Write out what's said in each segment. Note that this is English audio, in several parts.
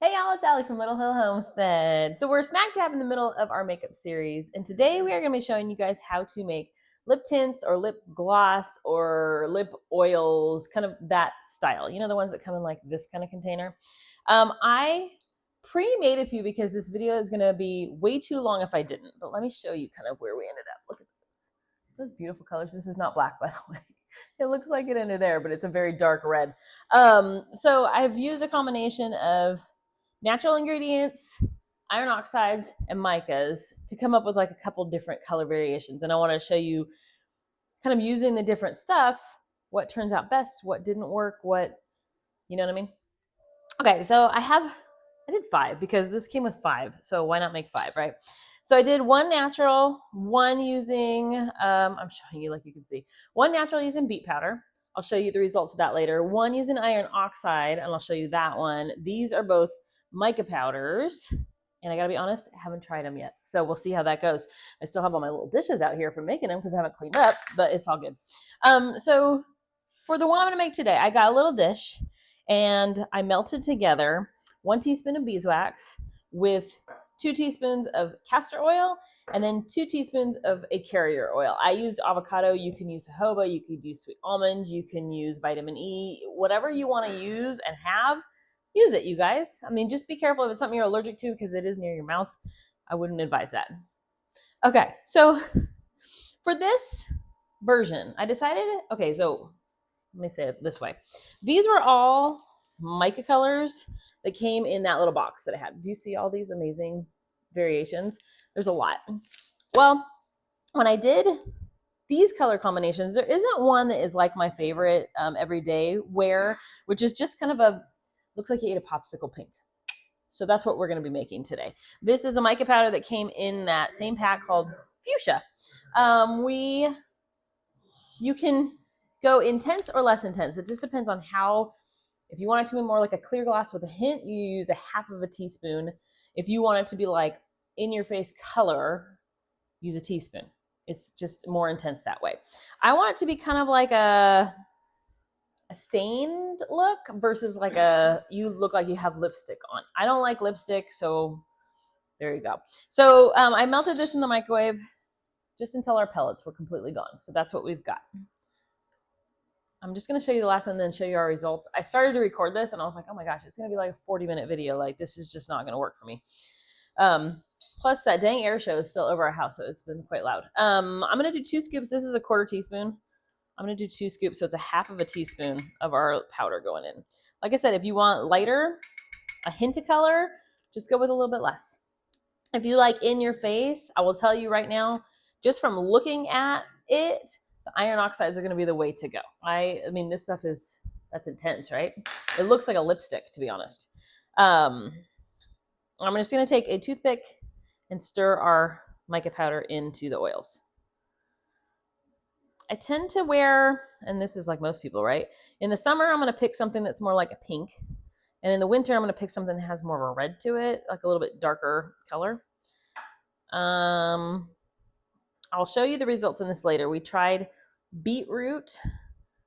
Hey y'all, it's Ali from Little Hill Homestead. So we're smack dab in the middle of our makeup series, and today we are going to be showing you guys how to make lip tints or lip gloss or lip oils, kind of that style. You know, the ones that come in like this kind of container. I pre-made a few because this video is going to be way too long if I didn't, but let me show you kind of where we ended up. Look at this. Those beautiful colors. This is not black, by the way. It looks like it under there, but it's a very dark red. So I've used a combination of natural ingredients, iron oxides, and micas to come up with like a couple different color variations. And I want to show you kind of using the different stuff, what turns out best, what didn't work, what, you know what I mean? Okay, so I did 5 because this came with 5. So why not make 5, right? So I did one natural, one using, I'm showing you like you can see, one natural using beet powder. I'll show you the results of that later. One using iron oxide, and I'll show you that one. These are both mica powders, and I gotta be honest, I haven't tried them yet. So we'll see how that goes. I still have all my little dishes out here from making them because I haven't cleaned up, but it's all good. So for the one I'm gonna make today, I got a little dish and I melted together 1 teaspoon of beeswax with 2 teaspoons of castor oil and then 2 teaspoons of a carrier oil. I used avocado. You can use jojoba, you could use sweet almond, you can use vitamin E, whatever you want to use and have, use it, you guys. I mean, just be careful if it's something you're allergic to because it is near your mouth. I wouldn't advise that. Okay, so for this version, I decided, okay, so let me say it this way. These were all mica colors that came in that little box that I had. Do you see all these amazing variations? There's a lot. Well, when I did these color combinations, there isn't one that is like my favorite everyday wear, which is just kind of a, looks like you ate a popsicle pink. So that's what we're going to be making today. This is a mica powder that came in that same pack called Fuchsia. You can go intense or less intense. It just depends on how, if you want it to be more like a clear gloss with a hint, you use a half of a teaspoon. If you want it to be like in your face color, use a teaspoon. It's just more intense that way. I want it to be kind of like a stained look versus like you look like you have lipstick on. I don't like lipstick, so there you go. So I melted this in the microwave just until our pellets were completely gone. So that's what we've got. I'm just going to show you the last one and then show you our results. I started to record this and I was like, oh my gosh, it's going to be like a 40-minute video. Like, this is just not going to work for me. Plus that dang air show is still over our house, so it's been quite loud. I'm going to do 2 scoops. This is a 1/4 teaspoon. I'm going to do 2 scoops, so it's a half of a teaspoon of our powder going in. Like I said, if you want lighter, a hint of color, just go with a little bit less. If you like in your face, I will tell you right now, just from looking at it, the iron oxides are going to be the way to go. I mean, this stuff is, that's intense, right? It looks like a lipstick, to be honest. I'm just going to take a toothpick and stir our mica powder into the oils. I tend to wear, and this is like most people, right? In the summer, I'm going to pick something that's more like a pink. And in the winter, I'm going to pick something that has more of a red to it, like a little bit darker color. I'll show you the results in this later. We tried beetroot,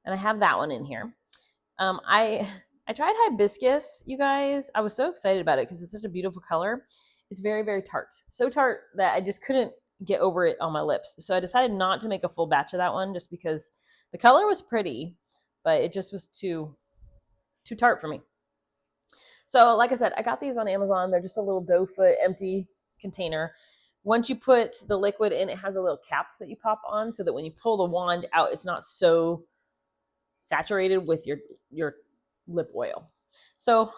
and I have that one in here. I tried hibiscus, you guys. I was so excited about it because it's such a beautiful color. It's very, very tart. So tart that I just couldn't get over it on my lips. So I decided not to make a full batch of that one just because the color was pretty, but it just was too tart for me. So like I said, I got these on Amazon. They're just a little doe foot empty container. Once you put the liquid in, it has a little cap that you pop on so that when you pull the wand out, it's not so saturated with your lip oil. So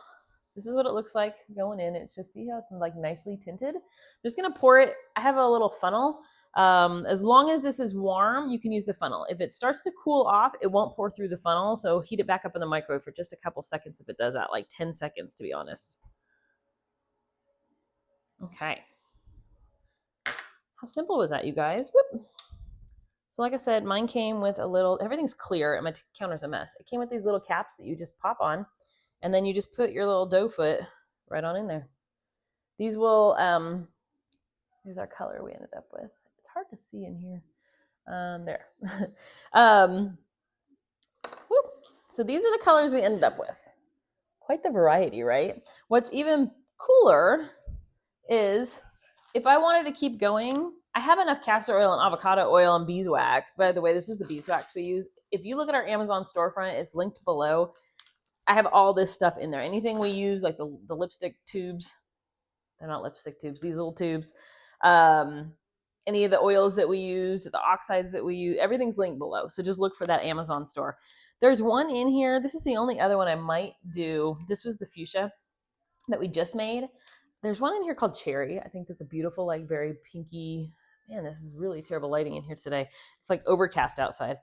this is what it looks like going in. It's just, see how it's like nicely tinted. I'm just going to pour it. I have a little funnel. As long as this is warm, you can use the funnel. If it starts to cool off, it won't pour through the funnel. So heat it back up in the microwave for just a couple seconds if it does that, like 10 seconds to be honest. Okay. How simple was that, you guys? Whoop. So like I said, mine came with a little, everything's clear and my counter's a mess. It came with these little caps that you just pop on and then you just put your little doe foot right on in there. These will, here's our color we ended up with. It's hard to see in here. There. So these are the colors we ended up with. quite the variety, right? What's even cooler is if I wanted to keep going, I have enough castor oil and avocado oil and beeswax. By the way, this is the beeswax we use. If you look at our Amazon storefront, it's linked below. I have all this stuff in there. Anything we use, like the lipstick tubes, they're not lipstick tubes, these little tubes. Any of the oils that we use, the oxides that we use, everything's linked below. So just look for that Amazon store. There's one in here. This is the only other one I might do. This was the fuchsia that we just made. There's one in here called cherry. I think that's a beautiful, like very pinky. Man, this is really terrible lighting in here today. It's like overcast outside.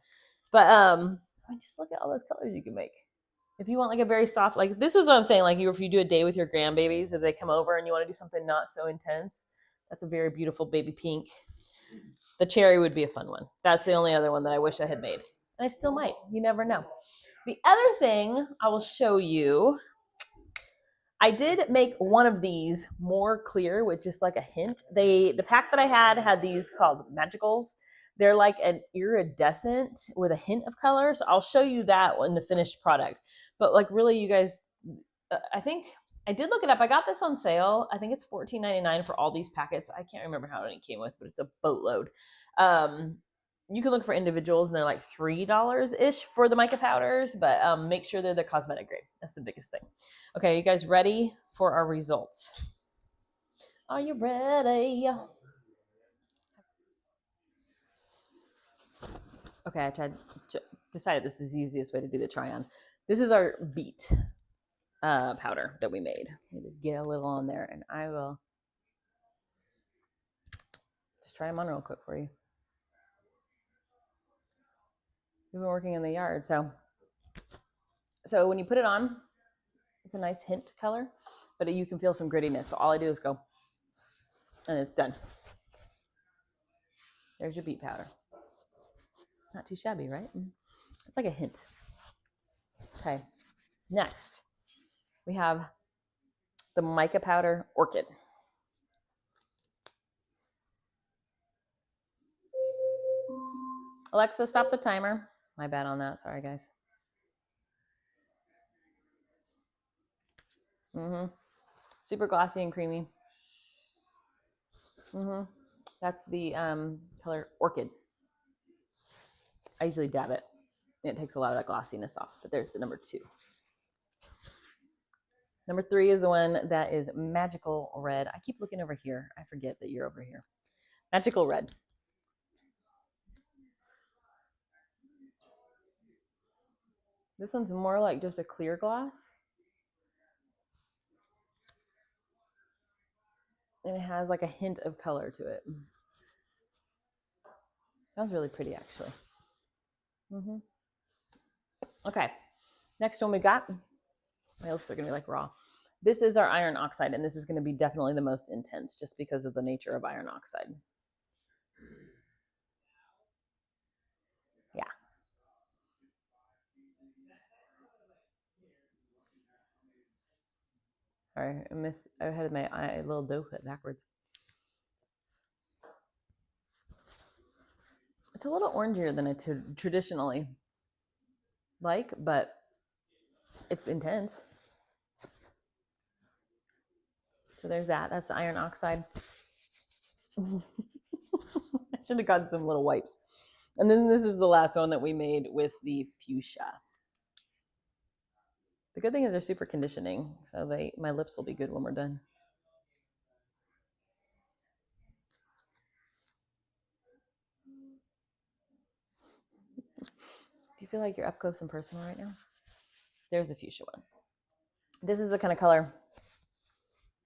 But I mean, just look at all those colors you can make. If you want like a very soft, like this was what I'm saying, like if you do a day with your grandbabies, if they come over and you want to do something not so intense, that's a very beautiful baby pink. The cherry would be a fun one. That's the only other one that I wish I had made. And I still might. You never know. The other thing I will show you, I did make one of these more clear with just like a hint. The pack that I had these called Magicals. They're like an iridescent with a hint of color. So I'll show you that in the finished product. But like really, you guys, I think I did look it up. I got this on sale. I think it's $14.99 for all these packets. I can't remember how many it came with, but it's a boatload. You can look for individuals and they're like $3-ish for the mica powders, but make sure they're the cosmetic grade. That's the biggest thing. Okay, you guys ready for our results? Are you ready? Okay, decided this is the easiest way to do the try on. This is our beet powder that we made. Let me just get a little on there and I will just try them on real quick for you. We've been working in the yard, so when you put it on, it's a nice hint color, but you can feel some grittiness. So all I do is go, and it's done. There's your beet powder. Not too shabby, right? It's like a hint. Okay, next we have the mica powder orchid. Alexa, stop the timer. My bad on that. Sorry, guys. Super glossy and creamy. That's the color orchid. I usually dab it. It takes a lot of that glossiness off, but there's the number 2. Number 3 is the one that is magical red. I keep looking over here. I forget that you're over here. Magical red. This one's more like just a clear gloss. And it has like a hint of color to it. That was really pretty, actually. Okay, next one we got. My lips are gonna be like raw. This is our iron oxide, and this is gonna be definitely the most intense just because of the nature of iron oxide. Yeah. Sorry, I had my little dough cut backwards. It's a little orangier than I traditionally like, but it's intense. So there's that. That's the iron oxide. I should have gotten some little wipes. And then this is the last one that we made with the fuchsia. The good thing is they're super conditioning, so my lips will be good when we're done. Do you feel like you're up close and personal right now? There's the fuchsia one. This is the kind of color,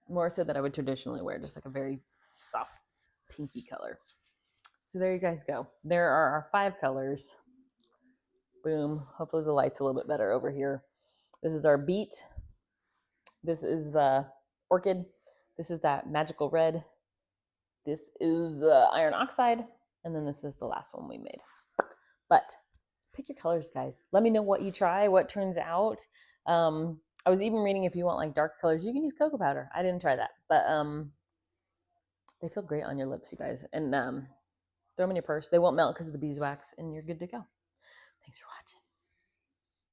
more so that I would traditionally wear, just like a very soft pinky color. So there you guys go. There are our 5 colors. Boom. Hopefully the light's a little bit better over here. This is our beet. This is the orchid. This is that magical red. This is the iron oxide. And then this is the last one we made. But pick your colors, guys. Let me know what you try, what turns out. I was even reading if you want like dark colors, you can use cocoa powder. I didn't try that, but they feel great on your lips, you guys. And throw them in your purse. They won't melt because of the beeswax, and you're good to go. Thanks for watching.